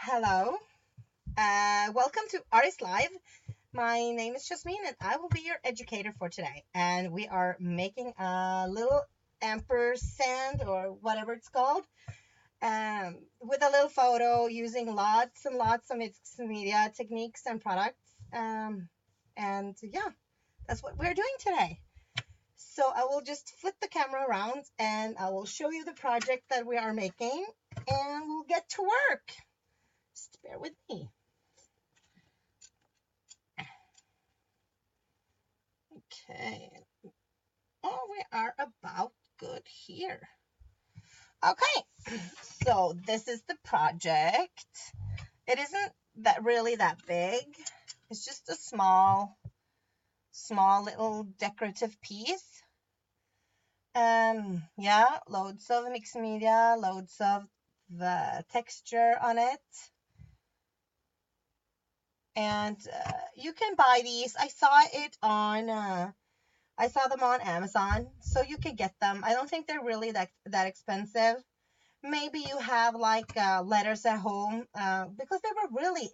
Hello, welcome to Artists Live. My name is Yasmin and I will be your educator for today. And we are making a little ampersand or whatever it's called with a little photo using lots and lots of mixed media techniques and products. And yeah, that's what we're doing today. So I will just flip the camera around and I will show you the project that we are making and we'll get to work. Just bear with me. Okay. Oh, we are about good here. Okay. So this is the project. It isn't really that big. It's just a small little decorative piece. Yeah, loads of mixed media, loads of the texture on it. And you can buy these. I saw them on Amazon, so you can get them. I don't think they're really that expensive. Maybe you have like letters at home because they were really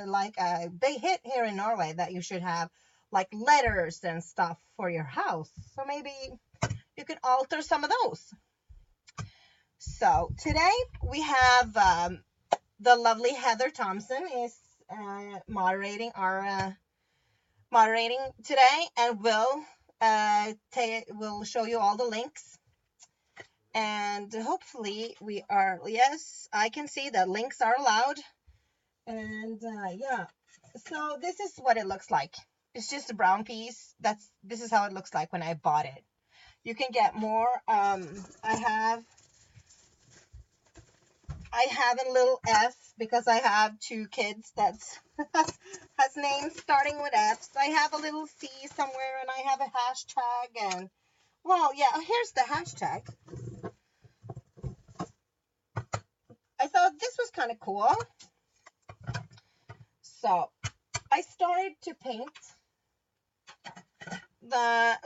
like a big hit here in Norway that you should have like letters and stuff for your house. So maybe you can alter some of those. So today we have the lovely Heather Thompson is moderating today, and we'll show you all the links. And hopefully yes, I can see that links are allowed. And yeah, so this is what it looks like. It's just a brown piece. This is how it looks like when I bought it. You can get more. I have a little F because I have two kids that's has names starting with F's. I have a little C somewhere and I have a hashtag and well, yeah, here's the hashtag. I thought this was kind of cool. So I started to paint I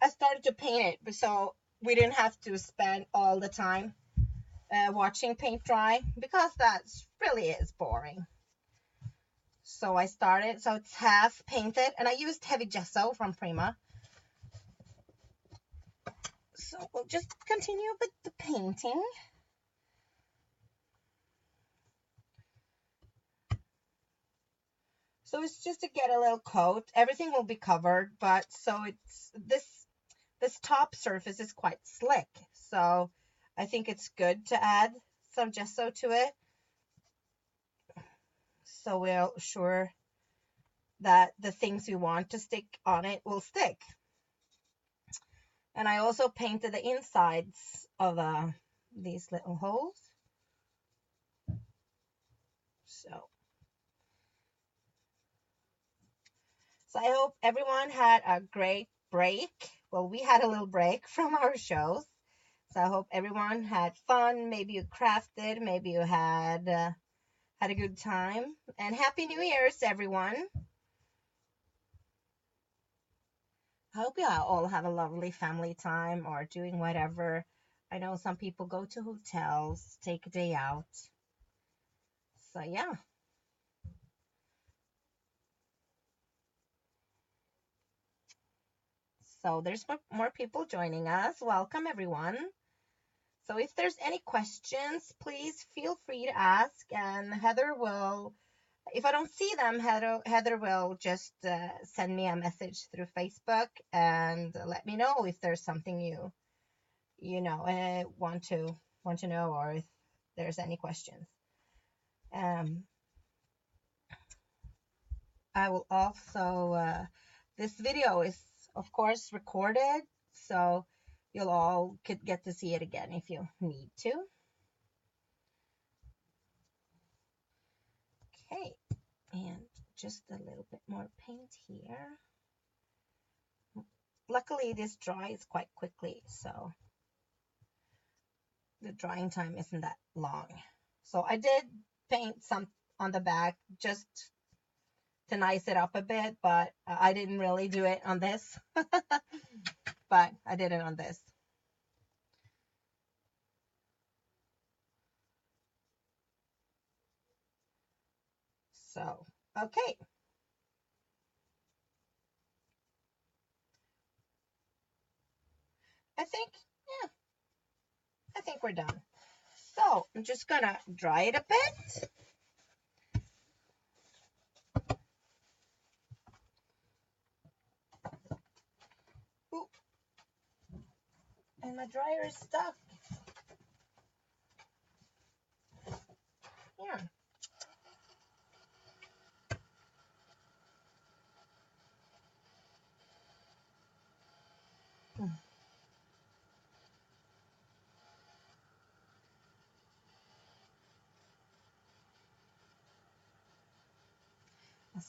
started to paint it so we didn't have to spend all the time watching paint dry because that really is boring. So I started, so it's half painted and I used heavy gesso from Prima. So we'll just continue with the painting. So it's just to get a little coat. Everything will be covered, but so it's this top surface is quite slick. So I think it's good to add some gesso to it. So we're sure that the things we want to stick on it will stick. And I also painted the insides of these little holes. So I hope everyone had a great break. Well, we had a little break from our shows. So I hope everyone had fun. Maybe you crafted, maybe you had a good time. And Happy New Year's, everyone. I hope you all have a lovely family time or doing whatever. I know some people go to hotels, take a day out. So yeah. So there's more people joining us. Welcome, everyone. So if there's any questions, please feel free to ask. And Heather will, if I don't see them, Heather will just send me a message through Facebook and let me know if there's something you want to know or if there's any questions. I will also this video is of course recorded, so you'll all could get to see it again if you need to. Okay, and just a little bit more paint here. Luckily this dries quite quickly, so the drying time isn't that long. So I did paint some on the back just to nice it up a bit, but I didn't really do it on this. But I did it on this. So, okay. I think, yeah, I think we're done. So I'm just gonna dry it a bit. Ooh. And my dryer is stuck. Yeah.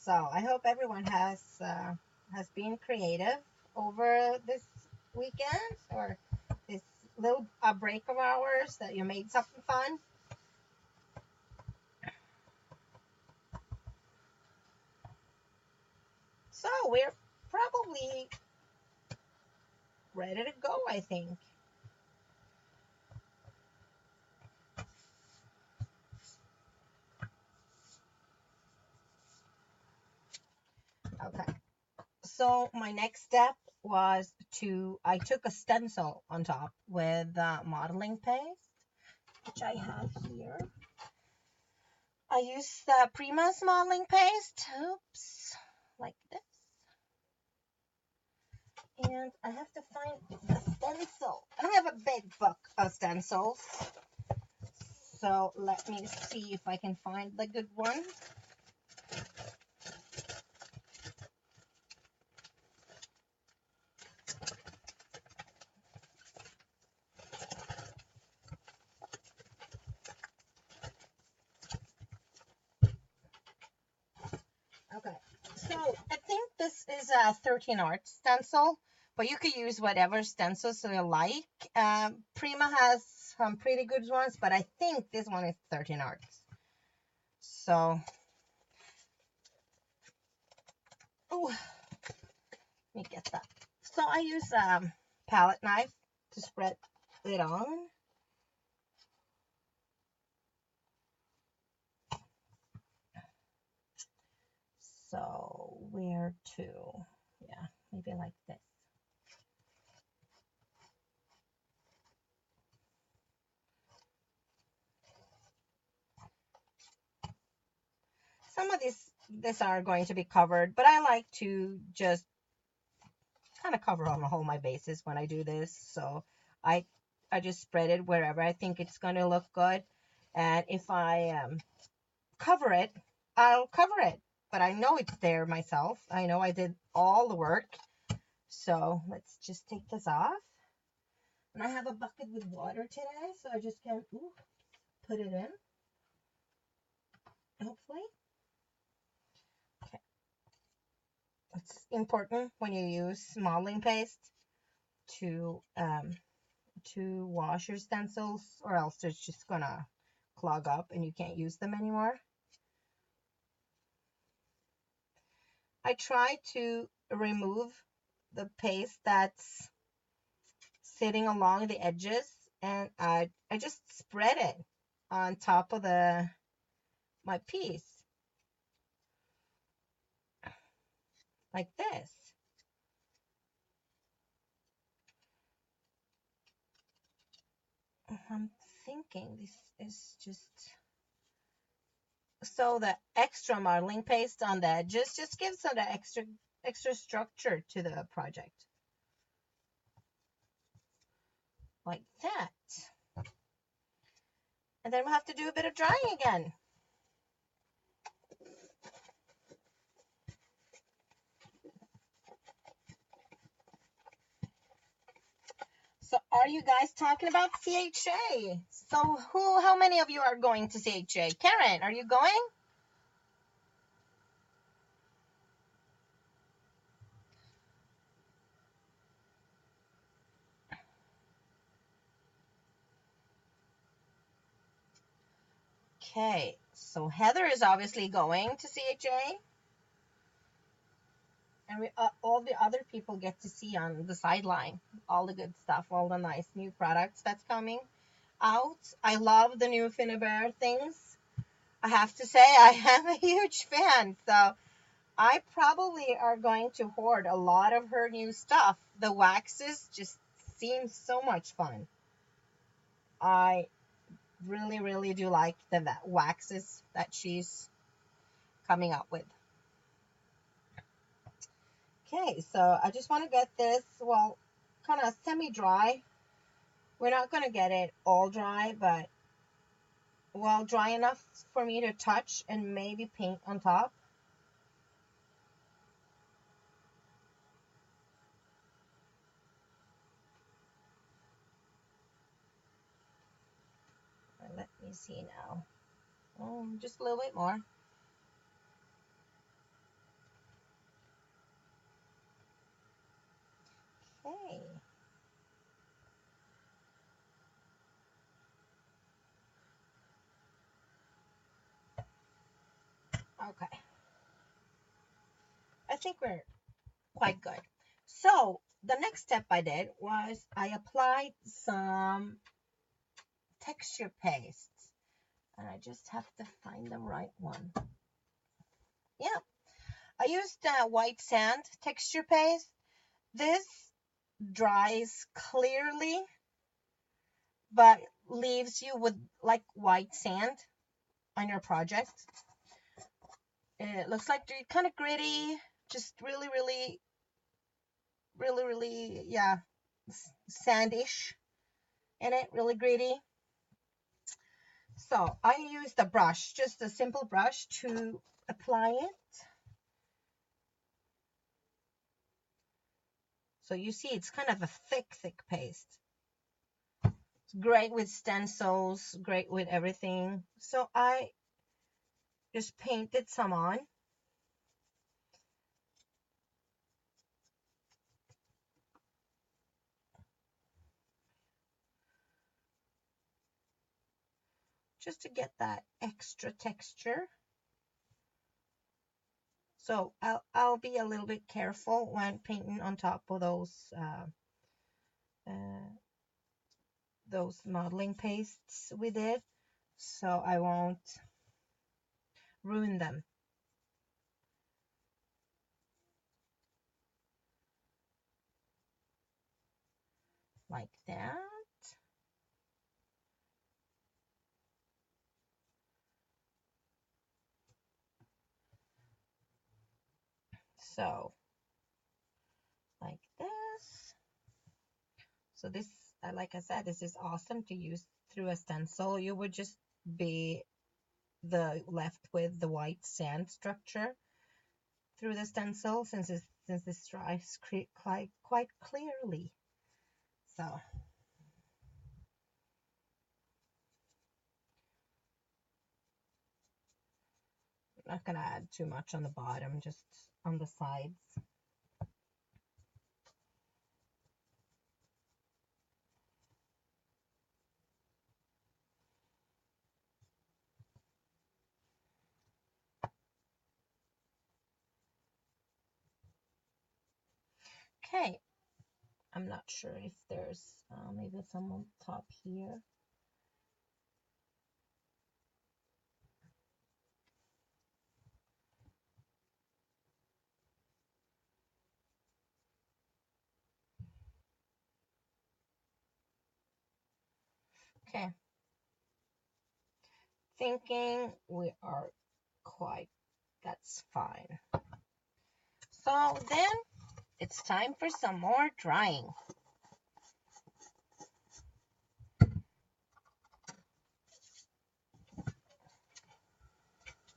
So I hope everyone has been creative over this weekend or this little break of ours, that you made something fun. So we're probably ready to go, I think. Okay. So my next step was I took a stencil on top with modeling paste, which I have here. I used Prima's modeling paste, oops, like this. And I have to find the stencil. I don't have a big book of stencils, so let me see if I can find the good one. Okay, so I think this is a 13 art stencil, but you could use whatever stencils you like. Prima has some pretty good ones, but I think this one is 13 arts. So, oh, let me get that. So I use a palette knife to spread it on. So where to? Yeah, maybe like this. Some of these are going to be covered, but I like to just kind of cover on all my bases when I do this. So I I just spread it wherever I think it's going to look good. And if I cover it, I'll cover it. But I know it's there myself. I know I did all the work. So let's just take this off. And I have a bucket with water today, so I just can put it in, hopefully. Okay. It's important when you use modeling paste to wash your stencils, or else it's just gonna clog up and you can't use them anymore. I try to remove the paste that's sitting along the edges, and I just spread it on top of my piece like this. I'm thinking this is just so the extra modeling paste on the edges just gives some extra structure to the project, like that. And then we'll have to do a bit of drying again. So are you guys talking about CHA? So how many of you are going to CHA? Karen, are you going? Okay, so Heather is obviously going to CHA. And all the other people get to see on the sideline all the good stuff, all the nice new products that's coming out. I love the new Finnabair things. I have to say I am a huge fan. So I probably are going to hoard a lot of her new stuff. The waxes just seem so much fun. I really, really do like the waxes that she's coming up with. Okay, so I just want to get this, well, kind of semi-dry. We're not going to get it all dry, but, well, dry enough for me to touch and maybe paint on top. Let me see now. Just a little bit more. Okay. Okay. I think we're quite good. So the next step I did was I applied some texture pastes, and I just have to find the right one. Yeah, I used white sand texture paste. This dries clearly, but leaves you with like white sand on your project. It looks like they're kind of gritty, just really, really, really, really, yeah, sandish in it, really gritty. So I used a brush, just a simple brush, to apply it. So you see it's kind of a thick, thick paste. It's great with stencils, great with everything. So I just painted some on. Just to get that extra texture. So I'll be a little bit careful when painting on top of those modeling pastes we did, so I won't ruin them. Like that. So like this. So this, like I said, this is awesome to use through a stencil. You would just be left with the white sand structure through the stencil, since this dries quite clearly. So I'm not gonna add too much on the bottom, just on the sides. Okay, I'm not sure if there's maybe some on top here. Okay, thinking we are quite, that's fine. So then it's time for some more drying.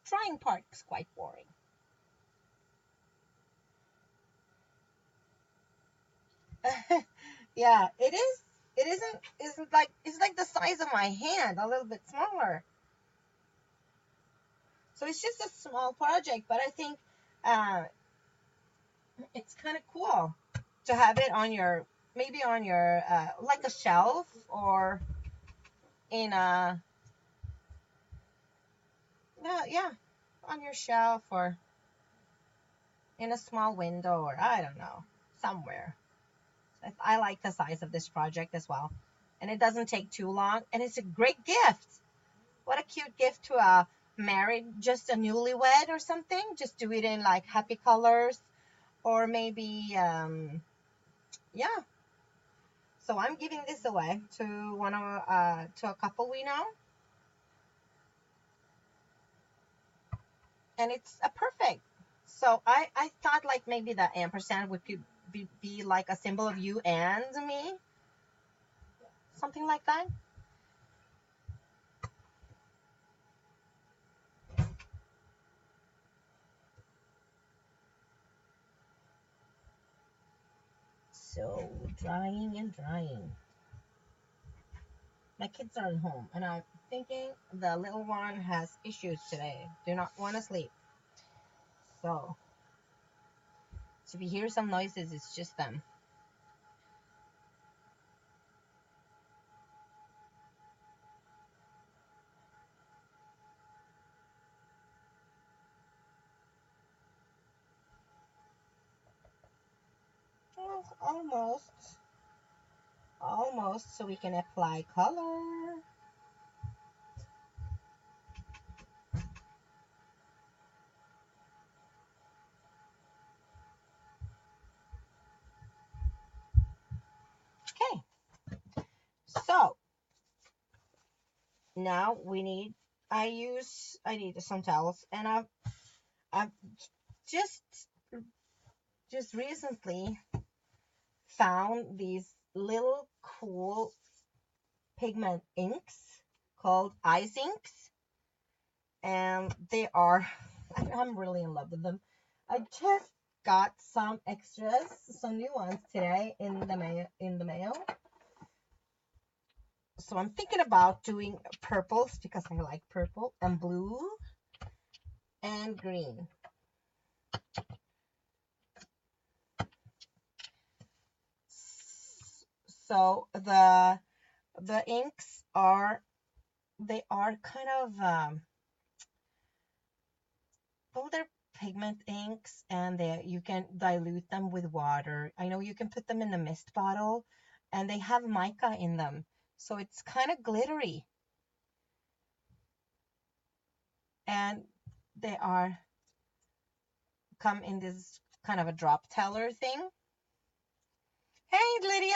Drying part is quite boring. Yeah, it is. It isn't like, it's like the size of my hand, a little bit smaller. So it's just a small project, but I think it's kind of cool to have it on your, maybe on your like a shelf, or in a, yeah, on your shelf, or in a small window, or I don't know, somewhere. I like the size of this project as well, and it doesn't take too long, and it's a great gift. What a cute gift to married, just a newlywed or something, just do it in like happy colors, or maybe yeah. So I'm giving this away to to a couple we know, and it's a perfect. So I thought like maybe the ampersand would be like a symbol of you and me, something like that. So drying and drying. My kids are at home, and I'm thinking the little one has issues today. Do not want to sleep. So if you hear some noises, it's just them. Oh, almost. So we can apply color. Okay. So now we need. I need some towels, and I've just just recently found these little cool pigment inks called Izinks, and they are I'm really in love with them. I just got some extras, some new ones today in the mail. So I'm thinking about doing purples because I like purple, and blue and green. So the inks are, they are kind of well, they're pigment inks, and they, you can dilute them with water. I know you can put them in the mist bottle, and they have mica in them, so it's kind of glittery, and they are come in this kind of a drop teller thing. Hey, Lydia.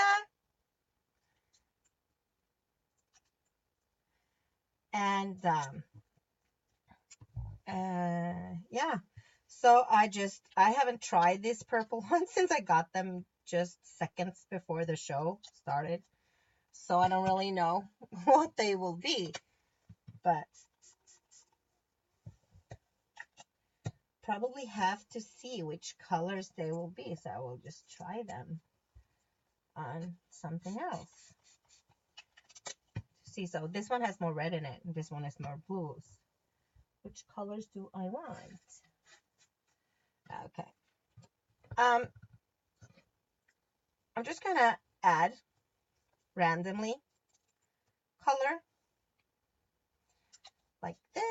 And yeah, so I haven't tried this purple one since I got them just seconds before the show started, so I don't really know what they will be, but probably have to see which colors they will be, so I will just try them on something else. See, so this one has more red in it, and this one has more blues. Which colors do I want? Okay. I'm just gonna add randomly color like this.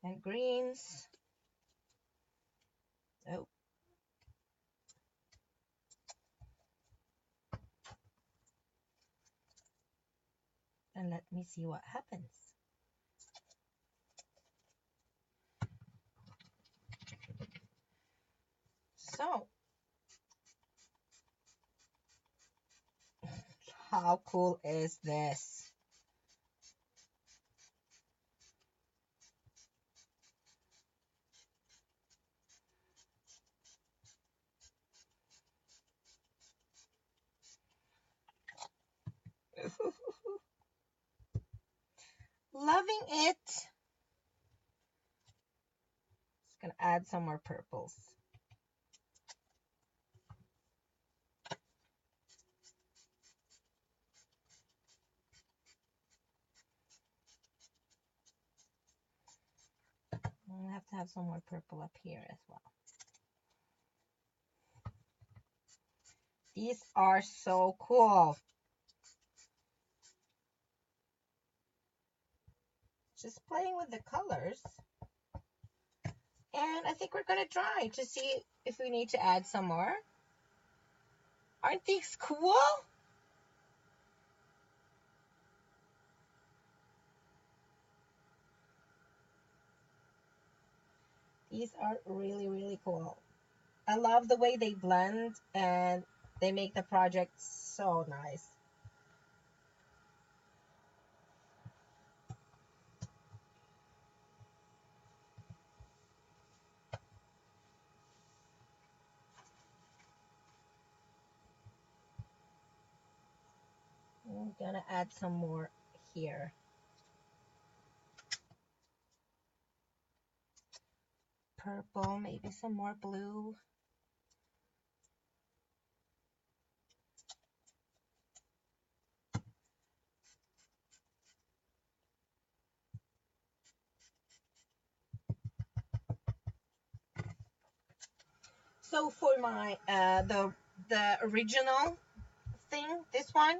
And greens. Oh. And let me see what happens. So, how cool is this? Loving it. Just gonna add some more purples. I'll have to have some more purple up here as well. These are so cool. Just playing with the colors. And I think we're gonna try to see if we need to add some more. Aren't these cool? These are really, really cool. I love the way they blend and they make the project so nice. I'm gonna add some more here. Purple, maybe some more blue. So for my the original thing, this one,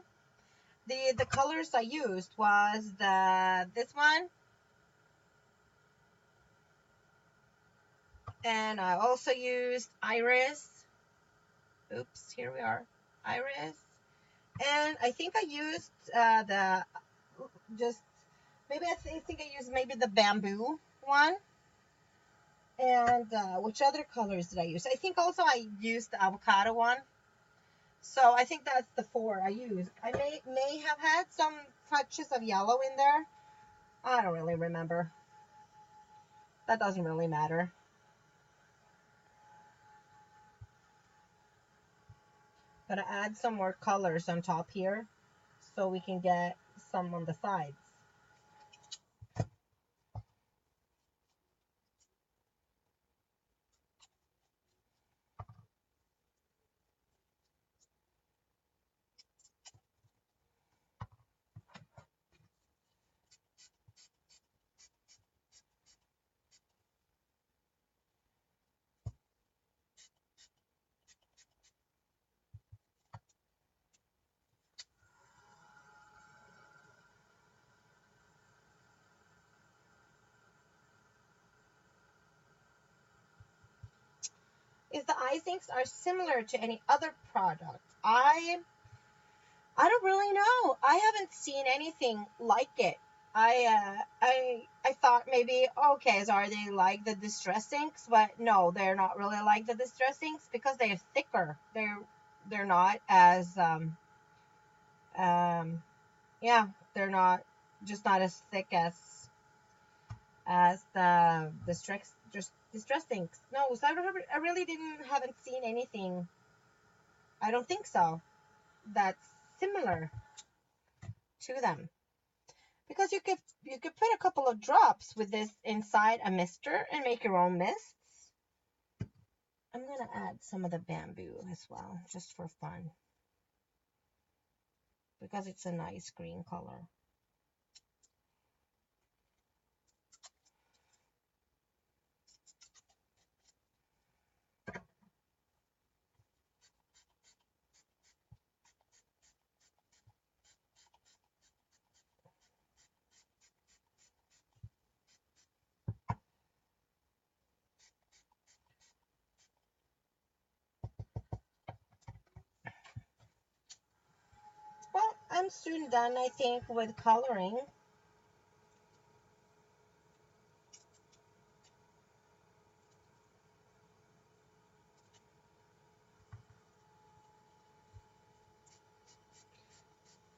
the colors I used was this one, and I also used Iris. Oops, here we are, Iris, and I think I used the just maybe I think I used maybe the bamboo one. And which other colors did I use? I think also I used the avocado one. So I think that's the 4 I used. I may have had some touches of yellow in there. I don't really remember. That doesn't really matter. Gonna add some more colors on top here so we can get some on the sides. If the Izinks are similar to any other product, I don't really know. I haven't seen anything like it. I thought maybe okay, so are they like the distress inks? But no, they're not really like the distress inks because they're thicker. They're not as um yeah, they're not just not as thick as the distress inks. No, so I really haven't seen anything. I don't think so. That's similar to them. Because you could put a couple of drops with this inside a mister and make your own mists. I'm gonna add some of the bamboo as well, just for fun, because it's a nice green color. Well, I'm soon done, I think, with coloring.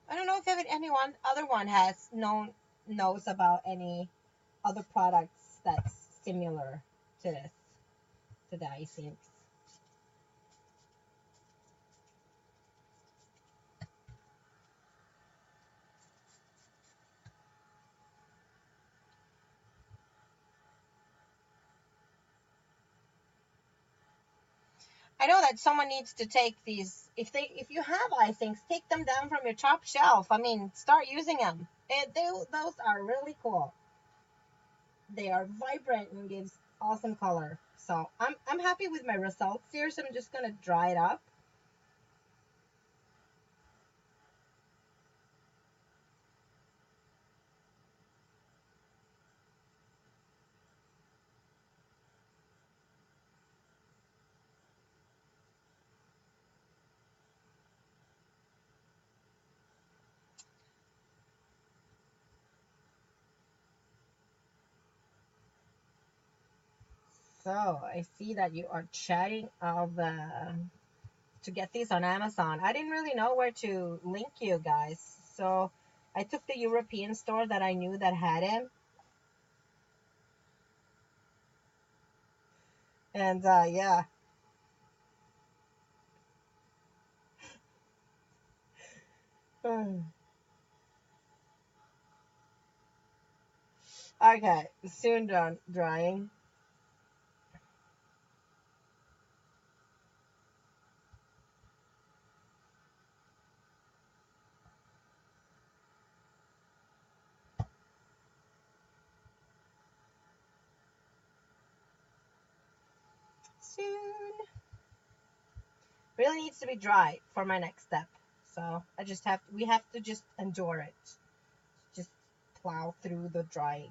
I don't know if anyone other one knows about any other products that's similar to this, to the Izinks. I know that someone needs to take these. If you have Izinks, take them down from your top shelf. I mean, start using them. Those are really cool. They are vibrant and gives awesome color. So I'm happy with my results here. So I'm just gonna dry it up. So I see that you are chatting of to get these on Amazon. I didn't really know where to link you guys, so I took the European store that I knew that had him. And yeah. Okay, soon done drying. Soon. Really needs to be dry for my next step. So we have to just endure it. Just plow through the drying.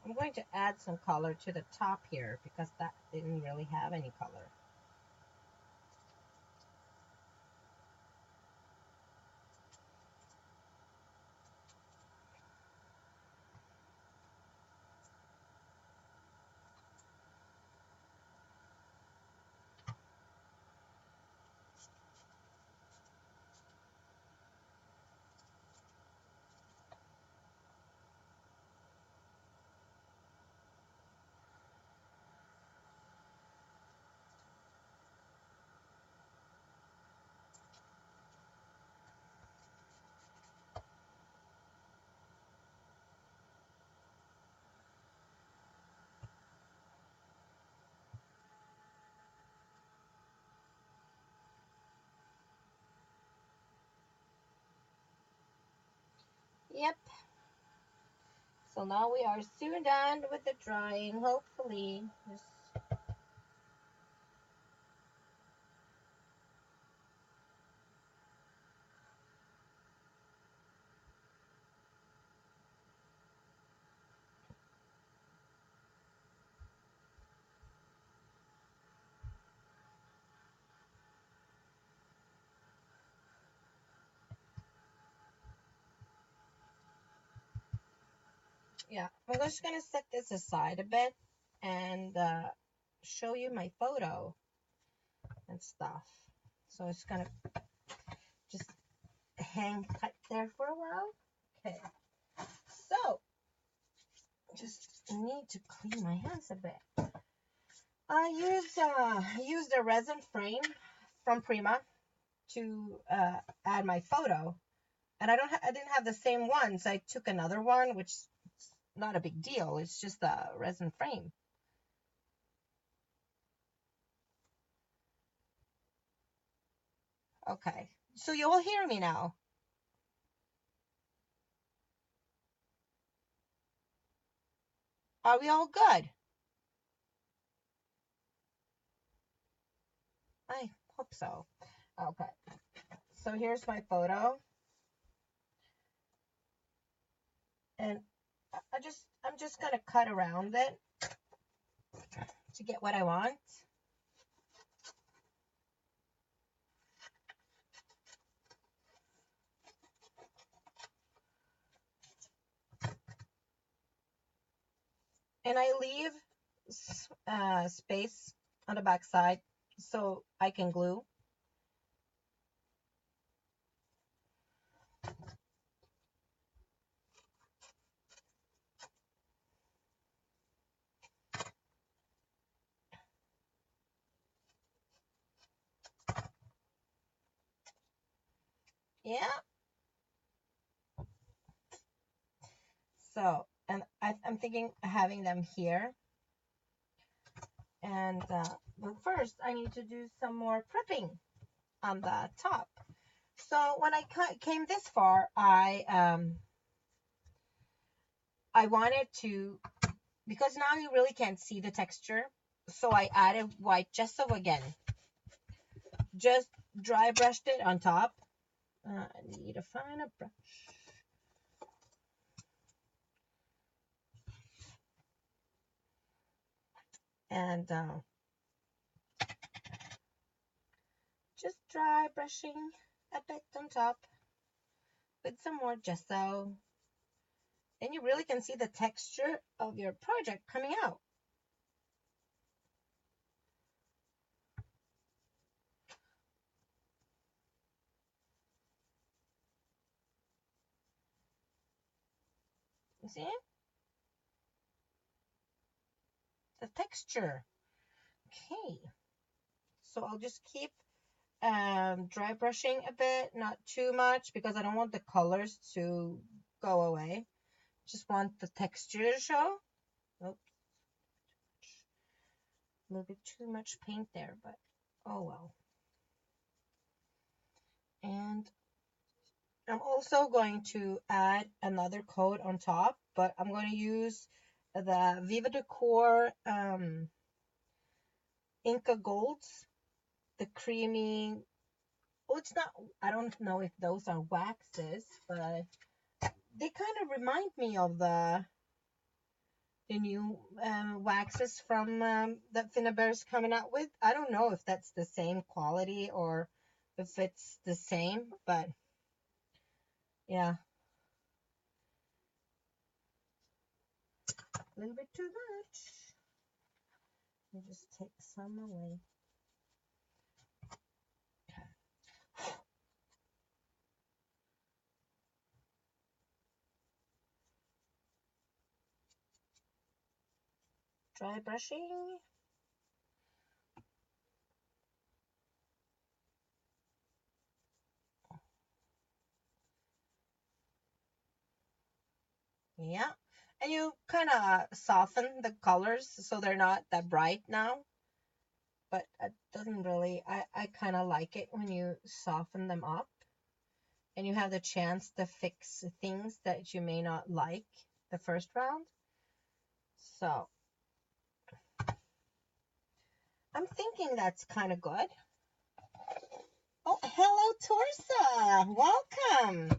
I'm going to add some color to the top here because that didn't really have any color. Yep. So now we are soon done with the drying, hopefully. Yeah, I'm just gonna set this aside a bit and show you my photo and stuff. So it's gonna just hang tight there for a while. Okay, so just need to clean my hands a bit. I used a resin frame from Prima to add my photo, and I didn't have the same one, so I took another one, which is not a big deal. It's just a resin frame. Okay, so you all hear me now. Are we all good? I hope so. Okay, so here's my photo, and I'm just gonna cut around it to get what I want. And I leave space on the back side so I can glue. Yeah. So, and I'm thinking having them here. And but first, I need to do some more prepping on the top. So when I came this far, I wanted to, because now you really can't see the texture. So I added white gesso again. Just dry brushed it on top. I need a finer brush. And just dry brushing a bit on top with some more gesso. And you really can see the texture of your project coming out. You see the texture. Okay, so I'll just keep dry brushing a bit, not too much, because I don't want the colors to go away. Just want the texture to show. Oops, a little bit too much paint there, but oh well. And I'm also going to add another coat on top, but I'm going to use the Viva Decor Inca Golds, the creamy, well, it's not, I don't know if those are waxes, but they kind of remind me of the new waxes from that Finnabair's coming out with. I don't know if that's the same quality or if it's the same, but yeah. A little bit too much. Let me just take some away. Dry brushing. Yeah. And you kind of soften the colors so they're not that bright now. But it doesn't really, I kind of like it when you soften them up. And you have the chance to fix things that you may not like the first round. So I'm thinking that's kind of good. Oh, hello, Torsa. Welcome.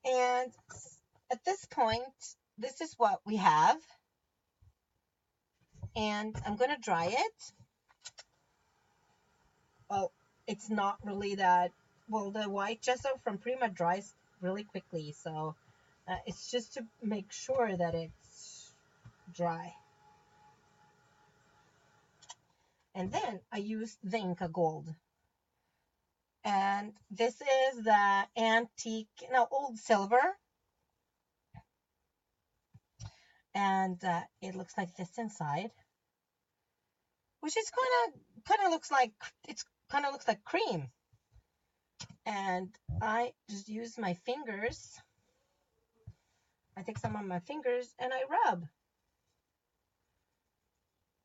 And at this point, this is what we have. And I'm going to dry it. Well, it's not really that, well, the white gesso from Prima dries really quickly. So it's just to make sure that it's dry. And then I used the Inca Gold. And this is the antique, no, old silver. And it looks like this inside, which is kind of looks like, it's kind of looks like cream. And I just use my fingers. I take some of my fingers and I rub.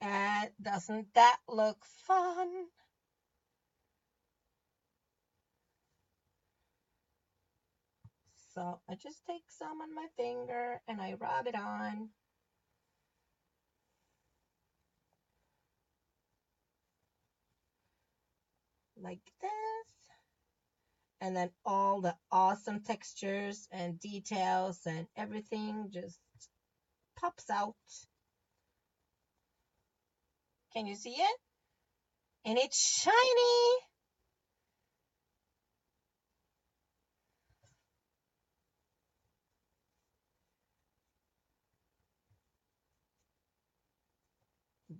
And doesn't that look fun? So I just take some on my finger and I rub it on. Like this. And then all the awesome textures and details and everything just pops out. Can you see it? And it's shiny.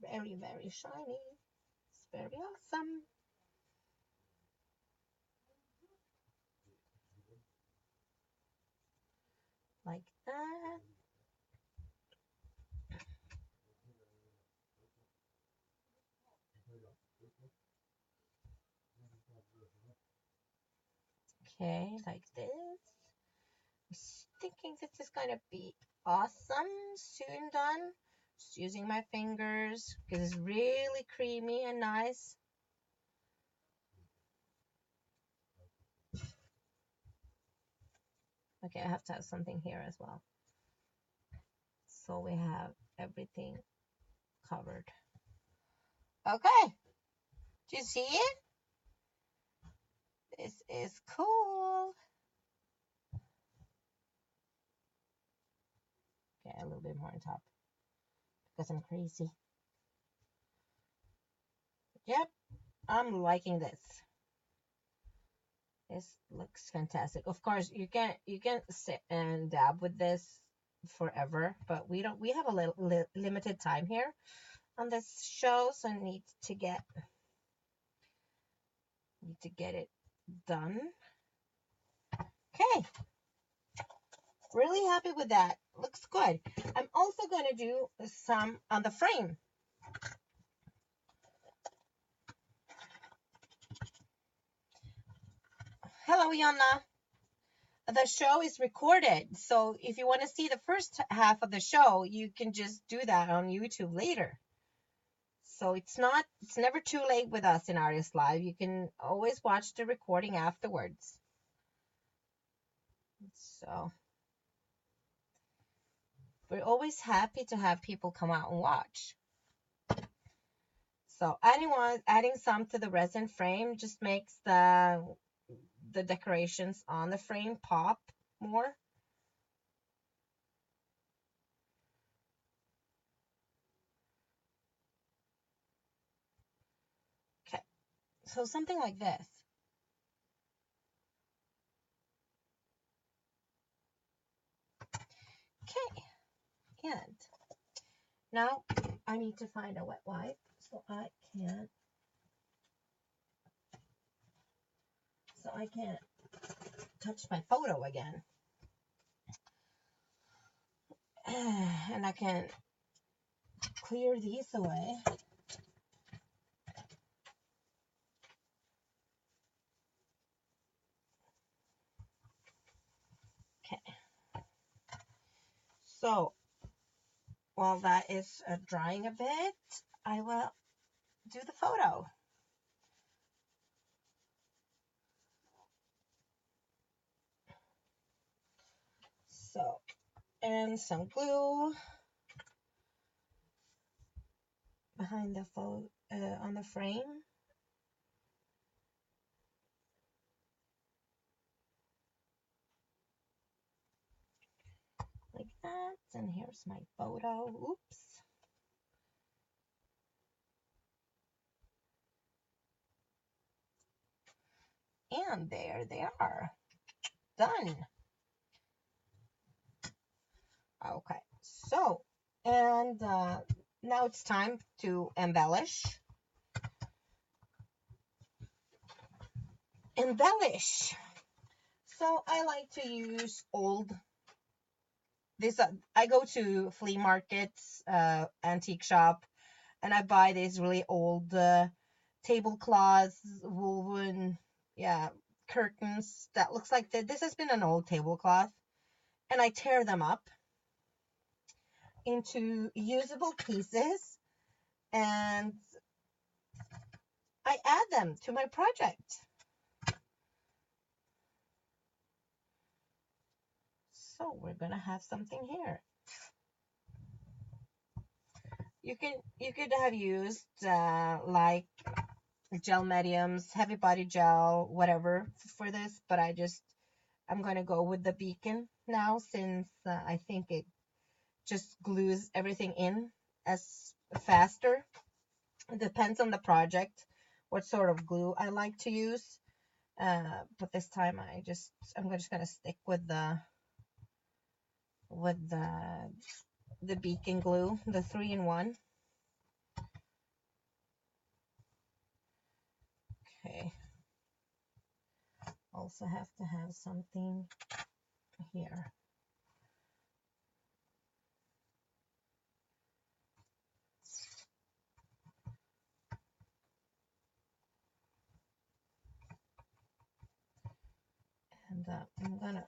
Very, very shiny. It's very awesome. Like that. Okay, like this. I'm thinking this is going to be awesome. Soon done. Just using my fingers because it's really creamy and nice. Okay, I have to have something here as well. So we have everything covered. Okay. Do you see it? This is cool. Okay, a little bit more on top because I'm crazy. Yep, I'm liking this. This looks fantastic. Of course, you can sit and dab with this forever, but we have a little limited time here on this show, so I need to get it done. Okay, really happy with that. Looks good. I'm also going to do some on the frame. Hello, Yana. The show is recorded, so if you want to see the first half of the show, you can just do that on YouTube later. So it's never too late with us in Artists Live. You can always watch the recording afterwards. So we're always happy to have people come out and watch. So adding some to the resin frame just makes the decorations on the frame pop more. Okay, so something like this. Okay, and now I need to find a wet wipe so I can't touch my photo again. And I can clear these away. Okay. So while that is drying a bit, I will do the photo. So, and some glue behind the photo on the frame. Like that, and here's my photo. Oops. And there they are. Done. Okay, so, and now it's time to embellish. So I like to use I go to flea markets, antique shop, and I buy these really old tablecloths, woven, curtains that looks like this has been an old tablecloth, and I tear them up into usable pieces, and I add them to my project. So we're gonna have something here. You could have used like gel mediums, heavy body gel, whatever for this, but I'm gonna go with the beacon now since I think it just glues everything in as faster. It depends on the project what sort of glue I like to use, but this time I'm just gonna stick with the beacon glue, the 3-in-1. Okay, also have to have something here. And I'm gonna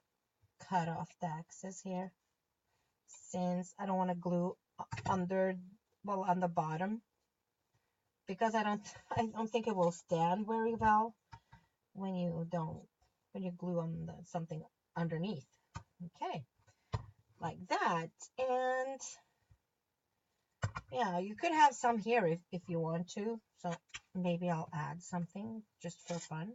cut off the excess here since I don't want to glue on the bottom, because I don't think it will stand very well when you glue on something underneath. Okay, like that. And yeah, you could have some here if you want to, so maybe I'll add something just for fun.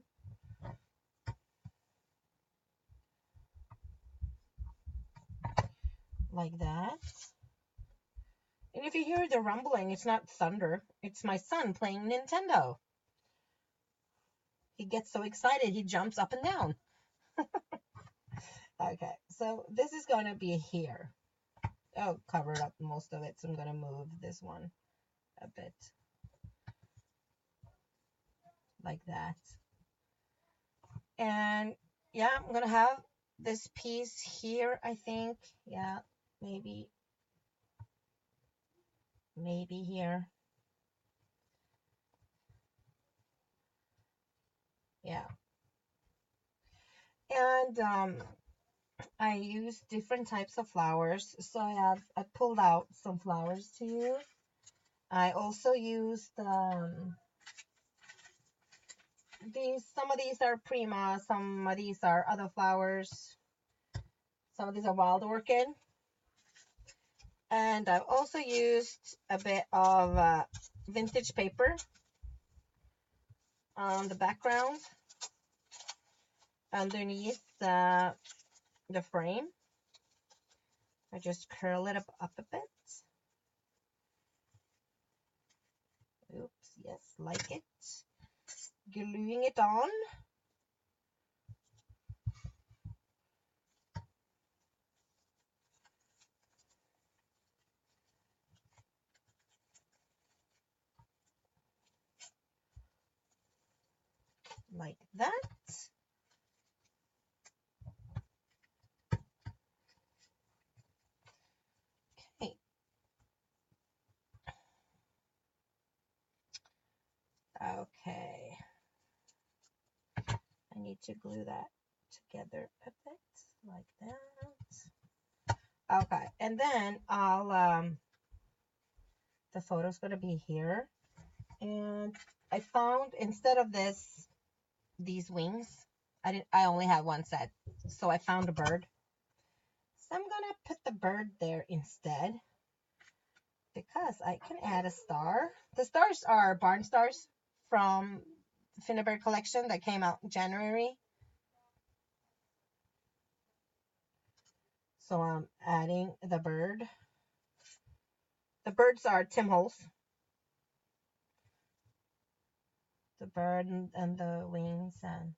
Like that. And if you hear the rumbling, it's not thunder. It's my son playing Nintendo. He gets so excited, he jumps up and down. Okay, so this is going to be here. Oh, covered up most of it, so I'm going to move this one a bit. Like that. And yeah, I'm going to have this piece here, I think. Yeah, maybe here. Yeah. And I use different types of flowers. So I pulled out some flowers to use. I also used some of these are Prima, some of these are other flowers. Some of these are wild orchid. And I've also used a bit of vintage paper on the background underneath the frame. I just curl it up a bit. Oops, yes, like it. Gluing it on. Like that. Okay. Okay. I need to glue that together a bit, like that. Okay, and then I'll the photo's gonna be here, and I found instead of these wings, I only had one set, so I found a bird. So I'm gonna put the bird there instead because I can add a star. The stars are barn stars from Finneberg collection that came out in January. So I'm adding the bird. The birds are Tim Holtz. The bird and the wings, and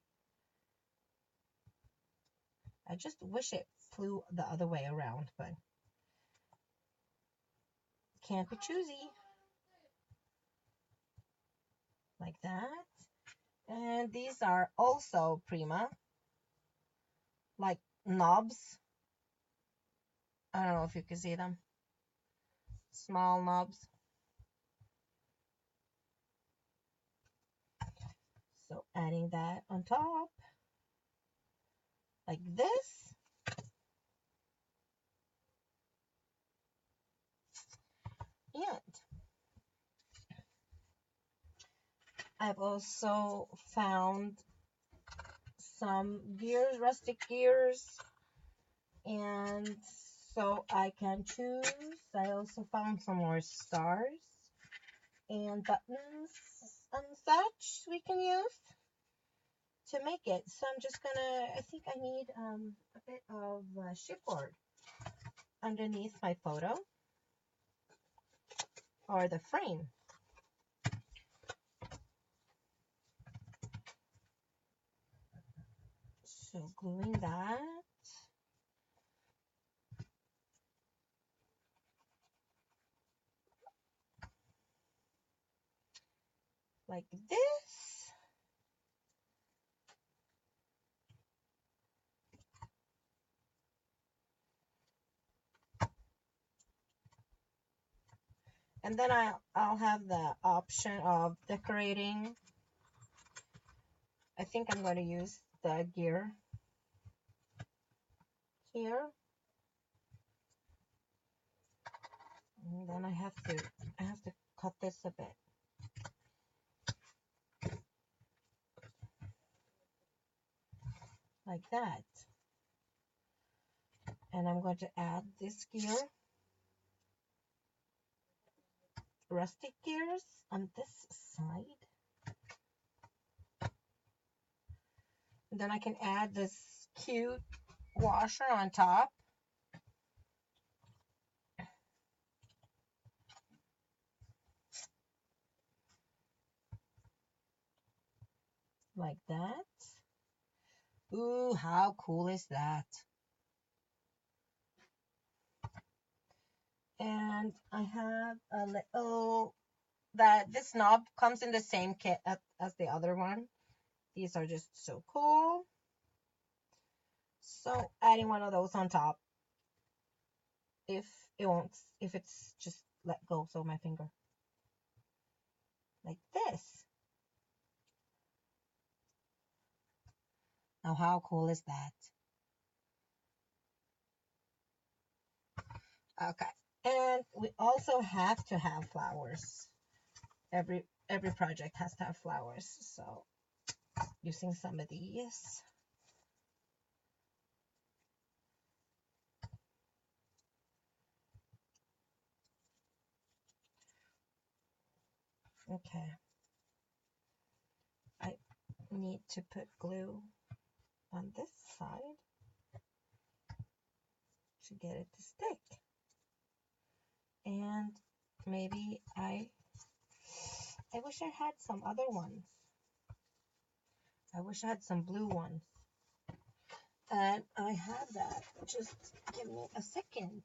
I just wish it flew the other way around, but can't be choosy. Like that. And these are also Prima, like knobs. I don't know if you can see them. Small knobs. So adding that on top, like this. And I've also found some gears, rustic gears, and so I can choose. I also found some more stars and buttons and such we can use to make it. So I'm just gonna, I think I need a bit of chipboard underneath my photo or the frame. So gluing that. Like this. And then I'll have the option of decorating. I think I'm going to use the gear here. And then I have to cut this a bit. Like that. And I'm going to add this gear. Rustic gears on this side. And then I can add this cute washer on top. like that. Ooh, how cool is that? And I have a little, this knob comes in the same kit as the other one. These are just so cool. So adding one of those on top, if it's just let go, so my finger, like this. Now how cool is that? Okay, and we also have to have flowers. Every project has to have flowers, so using some of these. Okay, I need to put glue on this side to get it to stick. And maybe I wish I had some other ones. I wish I had some blue ones. And I have that. Just give me a second.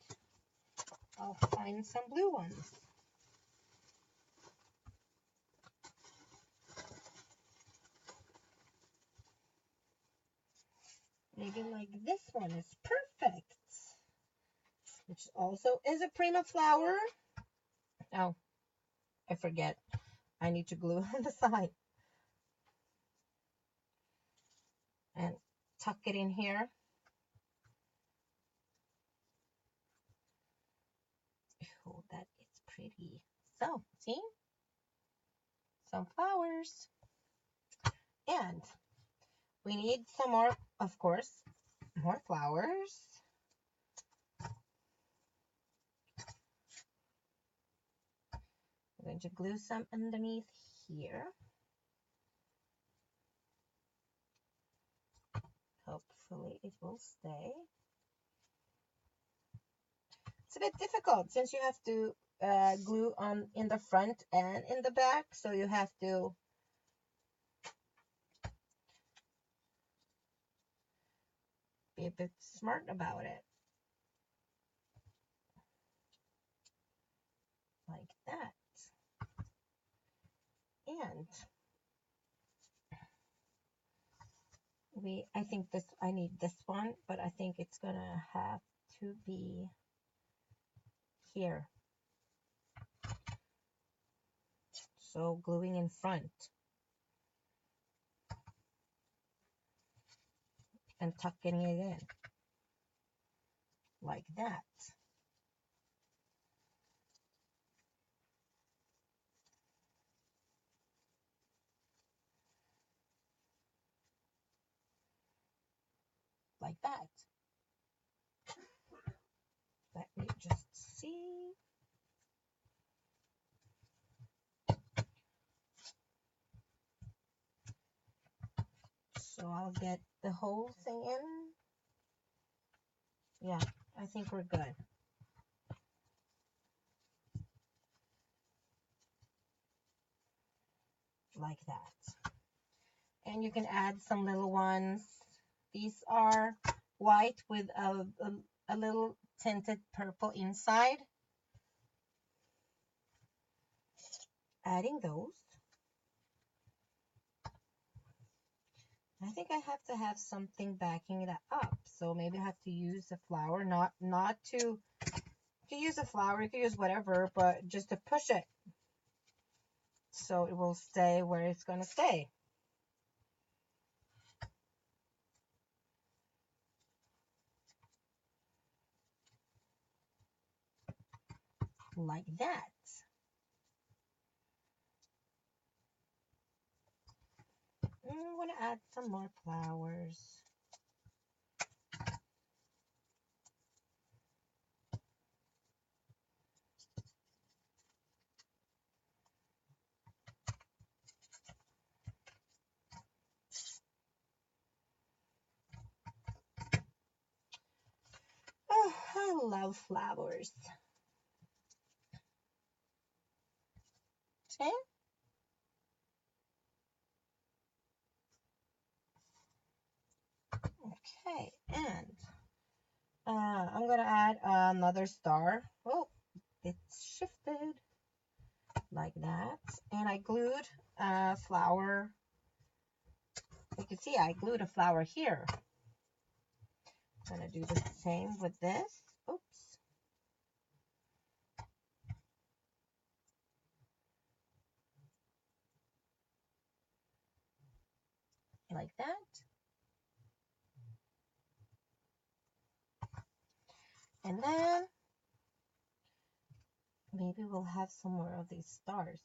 I'll find some blue ones. Maybe like this one is perfect. Which also is a Prima flower. Oh, I forget. I need to glue on the side. And tuck it in here. Oh, that is pretty. So, see? Some flowers. And we need some more, of course, more flowers. I'm going to glue some underneath here. Hopefully it will stay. It's a bit difficult since you have to glue on in the front and in the back, so you have to be a bit smart about it. Like that. And I think I need this one, but I think it's gonna have to be here. So gluing in front and tucking it in like that. Like that. Let me just see. So I'll get the whole thing in. Yeah, I think we're good. Like that. And you can add some little ones. These are white with a little tinted purple inside. Adding those. I think I have to have something backing that up. So maybe I have to use a flower, not to, you can use a flower, you can use whatever, but just to push it so it will stay where it's going to stay. Like that. I'm going to add some more flowers. Oh, I love flowers. Okay. Okay, and I'm gonna add another star. Oh, it's shifted like that, and I glued a flower. You can see I glued a flower here. I'm gonna do the same with this. Oops. Like that. And then maybe we'll have some more of these stars.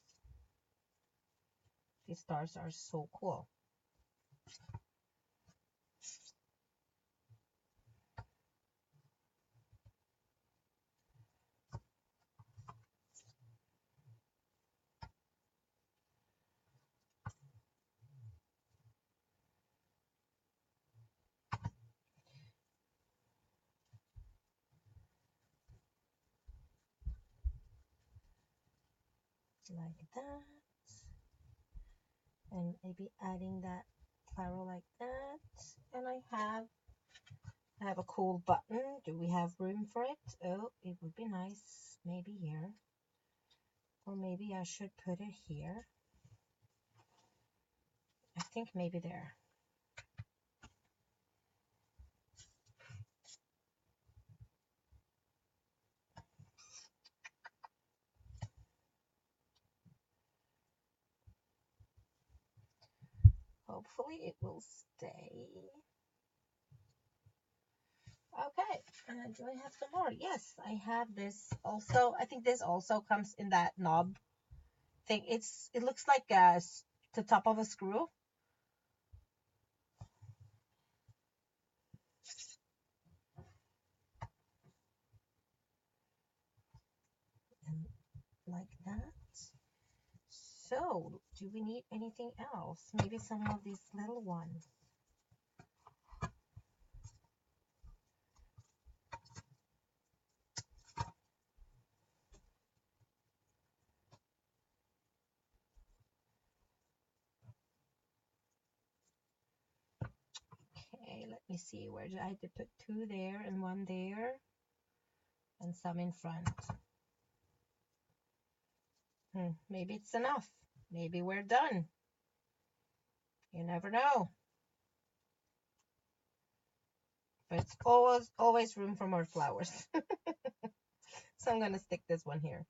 These stars are so cool. Like that. And maybe adding that flower like that. And I have a cool button. Do we have room for it? Oh, it would be nice maybe here. Or maybe I should put it here. I think maybe there. Hopefully it will stay. Okay, do I have some more? Yes, I have this also. I think this also comes in that knob thing. It looks like the top of a screw. And like that. So, do we need anything else? Maybe some of these little ones. Okay, let me see. Where did I have to put two there and one there? And some in front. Maybe it's enough. Maybe we're done. You never know. But it's always room for more flowers. So I'm going to stick this one here.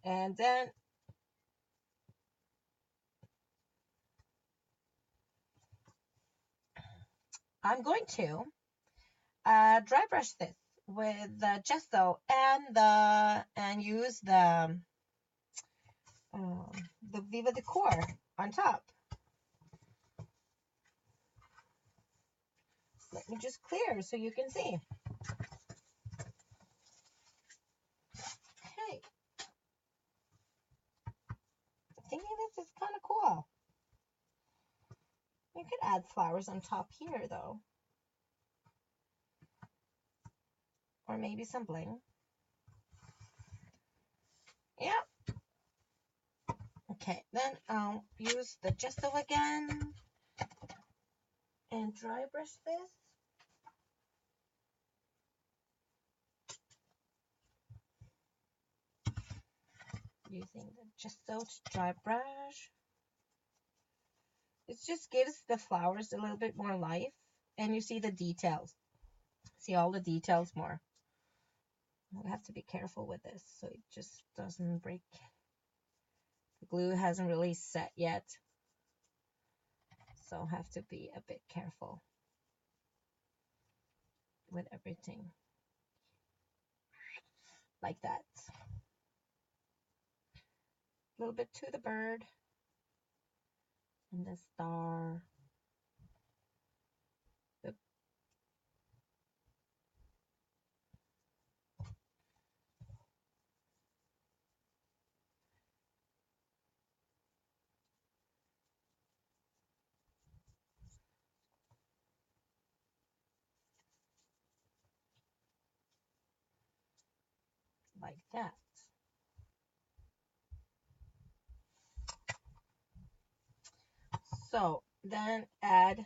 And then I'm going to dry brush this with the gesso and use the Viva Decor on top. Let me just clear so you can see. Okay. I'm thinking this is kind of cool. You could add flowers on top here though. Or maybe some bling. Yeah. Okay, then I'll use the gesso again and dry brush this. Using the gesso to dry brush. It just gives the flowers a little bit more life, and you see the details. See all the details more. We have to be careful with this so it just doesn't break. The glue hasn't really set yet, so have to be a bit careful with everything. Like that. A little bit to the bird and the star. Like that. So then add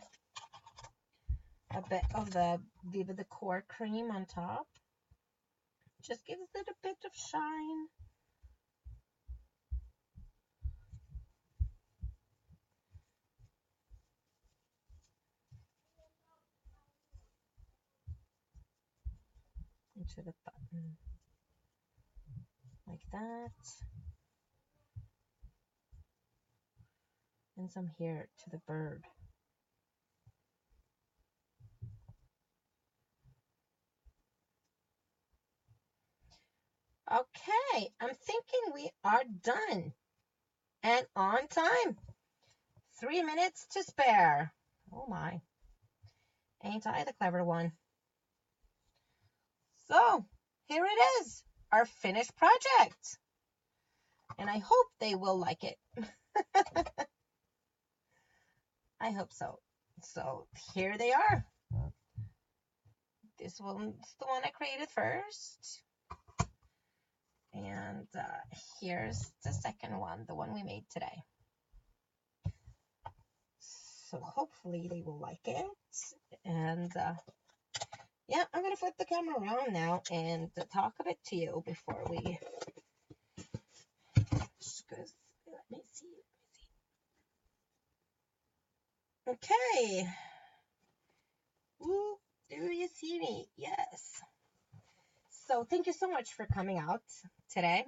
a bit of the Viva Decor cream on top. Just gives it a bit of shine. Into the button. Like that. And some here to the bird. Okay, I'm thinking we are done. And on time. 3 minutes to spare. Oh my. Ain't I the clever one? So, here it is. Our finished project. And I hope they will like it. I hope so. So, here they are. This one's the one I created first. And here's the second one, the one we made today. So hopefully they will like it. And yeah, I'm going to flip the camera around now and talk a bit to you before we... Let me see. Okay. Ooh, do you see me? Yes. So thank you so much for coming out today.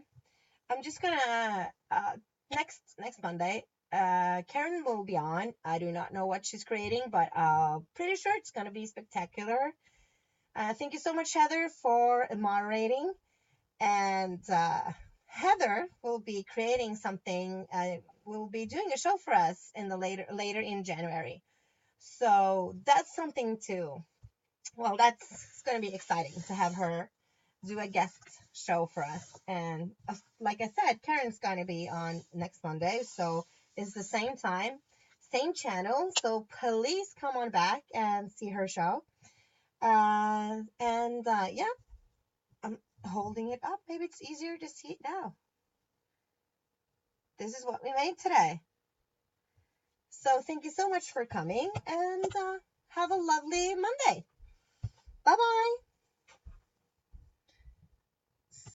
I'm just gonna next Monday, Karen will be on. I do not know what she's creating, but pretty sure it's gonna be spectacular. Thank you so much, Heather, for moderating. And Heather will be creating something. Will be doing a show for us in the later in January. So that's something too. Well, that's going to be exciting to have her do a guest show for us. And like I said, Karen's going to be on next Monday. So it's the same time, same channel. So please come on back and see her show. Yeah, I'm holding it up. Maybe it's easier to see it now. This is what we made today. So thank you so much for coming, and have a lovely Monday. Bye-bye.